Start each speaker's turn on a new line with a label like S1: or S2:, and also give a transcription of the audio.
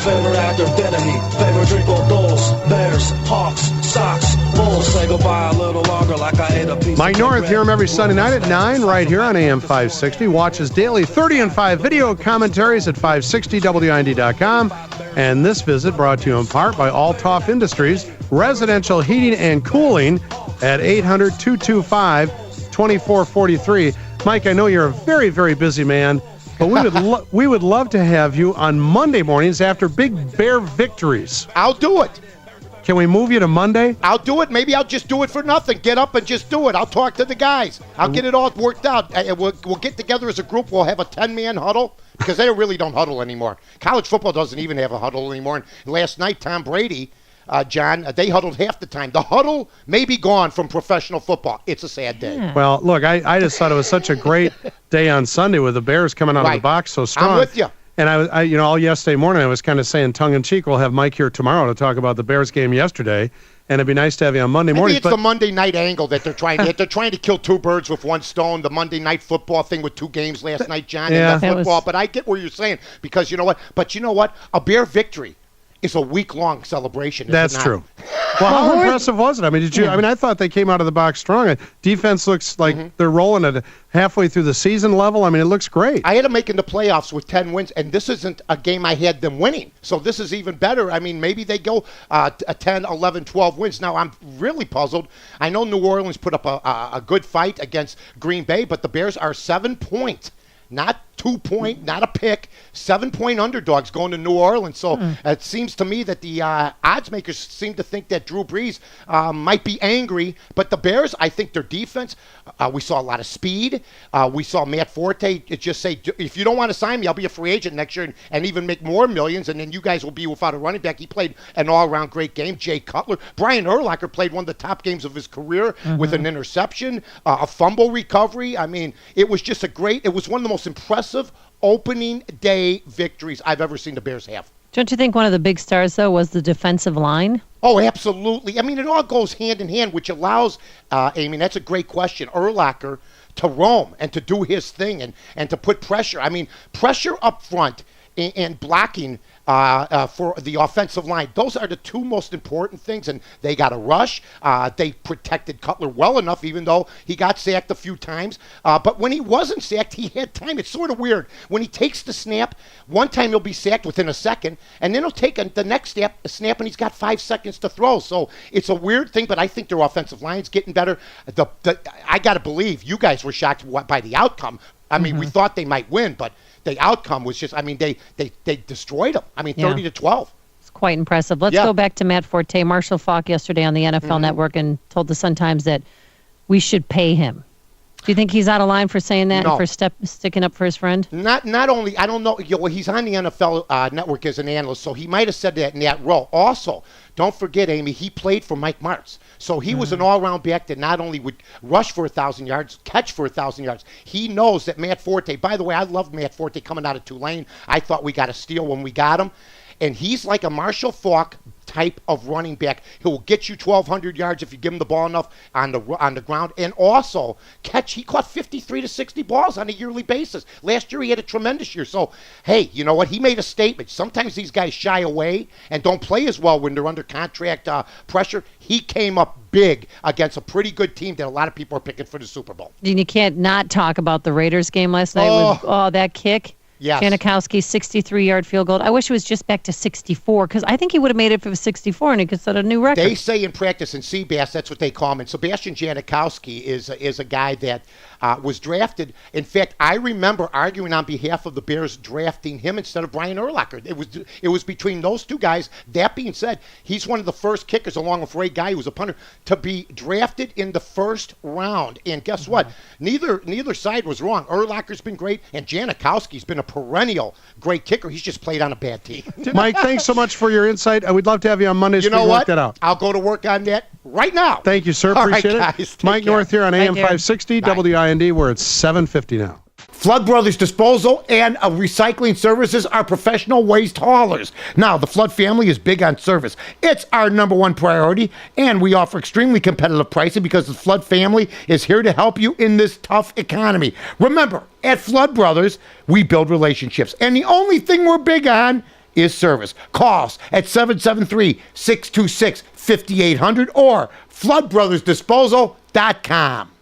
S1: Favorite actor, dead to me. Favorite drink or goals. Bears, Hawks, Sox, Bulls. Say goodbye a little longer like I ate a piece
S2: Mike
S1: of
S2: North,
S1: bread.
S2: hear him every Sunday night at 9 right here on AM 560. Watches daily 30 and 5 video commentaries at 560WIND.com. And this visit brought to you in part by Altoff Industries, residential heating and cooling at 800-225-2443. Mike, I know you're a very, very busy man, but we would love to have you on Monday mornings after big Bear victories.
S3: I'll do it.
S2: Can we move you to Monday?
S3: I'll do it. Maybe I'll just do it for nothing. Get up and just do it. I'll talk to the guys. I'll get it all worked out. We'll get together as a group. We'll have a 10-man huddle because they really don't huddle anymore. College football doesn't even have a huddle anymore. And last night, Tom Brady, John, they huddled half the time. The huddle may be gone from professional football. It's a sad day.
S4: Yeah.
S2: Well, look, I just thought it was such a great day on Sunday with the Bears coming out of the box so strong.
S3: I'm with you.
S2: And I all yesterday morning, I was kind of saying tongue-in-cheek, we'll have Mike here tomorrow to talk about the Bears game yesterday, and it'd be nice to have you on Monday morning.
S3: Maybe it's the Monday night angle that they're trying to. They're trying to kill two birds with one stone. The Monday night football thing with two games last night, John,
S2: Yeah.
S3: and the football. But I get what you're saying because you know what? But you know what? A Bear victory is a week-long celebration.
S2: That's true. Well, how impressive was it? I mean, did you? I mean, I thought they came out of the box strong. Defense looks like they're rolling at halfway through the season level. I mean, it looks great.
S3: I had them making the playoffs with 10 wins, and this isn't a game I had them winning. So this is even better. I mean, maybe they go 10, 11, 12 wins. Now, I'm really puzzled. I know New Orleans put up a good fight against Green Bay, but the Bears are 7-point. Not 2-point, not a pick, 7-point underdogs going to New Orleans. So it seems to me that the odds makers seem to think that Drew Brees might be angry. But the Bears, I think their defense, we saw a lot of speed. We saw Matt Forte just say, if you don't want to sign me, I'll be a free agent next year and even make more millions. And then you guys will be without a running back. He played an all-around great game. Jay Cutler. Brian Urlacher played one of the top games of his career with an interception, a fumble recovery. I mean, it was just it was one of the most impressive opening day victories I've ever seen the Bears have.
S4: Don't you think one of the big stars, though, was the defensive line?
S3: Oh, absolutely. I mean, it all goes hand in hand, which allows, Amy, that's a great question, Urlacher to roam and to do his thing and to put pressure. I mean, pressure up front and blocking for the offensive line. Those are the two most important things, and they got a rush. They protected Cutler well enough, even though he got sacked a few times. But when he wasn't sacked, he had time. It's sort of weird. When he takes the snap, one time he'll be sacked within a second, and then he'll take the next snap, and he's got 5 seconds to throw. So it's a weird thing, but I think their offensive line's getting better. I got to believe you guys were shocked by the outcome. I mean, we thought they might win, but the outcome was just, I mean, they destroyed them. I mean, 30-12.
S4: It's quite impressive. Let's go back to Matt Forte. Marshall Faulk yesterday on the NFL Network and told the Sun-Times that we should pay him. Do you think he's out of line for saying that and for sticking up for his friend?
S3: Not only, I don't know, he's on the NFL Network as an analyst, so he might have said that in that role. Also, don't forget, Amy, he played for Mike Martz. So he was an all-around back that not only would rush for 1,000 yards, catch for 1,000 yards. He knows that Matt Forte, by the way, I loved Matt Forte coming out of Tulane. I thought we got a steal when we got him. And he's like a Marshall Faulk type of running back. He'll get you 1,200 yards if you give him the ball enough on the ground. And also, he caught 53 to 60 balls on a yearly basis. Last year, he had a tremendous year. So, hey, you know what? He made a statement. Sometimes these guys shy away and don't play as well when they're under contract pressure. He came up big against a pretty good team that a lot of people are picking for the Super Bowl.
S4: And you can't not talk about the Raiders game last night with that kick.
S3: Yes.
S4: Janikowski's 63-yard field goal. I wish it was just back to 64 because I think he would have made it if it was 64 and he could set a new record.
S3: They say in practice in Seabass, that's what they call him. And Sebastian Janikowski is a guy that was drafted. In fact, I remember arguing on behalf of the Bears drafting him instead of Brian Urlacher. It was between those two guys. That being said, he's one of the first kickers, along with Ray Guy, who was a punter, to be drafted in the first round. And guess what? Neither side was wrong. Urlacher's been great, and Janikowski's been a perennial great kicker. He's just played on a bad team.
S2: Mike, thanks so much for your insight. We'd love to have you on Monday.
S3: You know what?
S2: Work that out.
S3: I'll go to work on that right now.
S2: Thank you, sir.
S3: All
S2: Appreciate
S3: right,
S2: it.
S3: guys, take
S2: Mike
S3: care.
S2: North here on AM 560 WIND. We're at 7:50 now.
S3: Flood Brothers Disposal and Recycling Services are professional waste haulers. Now, the Flood family is big on service. It's our number one priority, and we offer extremely competitive pricing because the Flood family is here to help you in this tough economy. Remember, at Flood Brothers, we build relationships, and the only thing we're big on is service. Call us at 773-626-5800 or floodbrothersdisposal.com.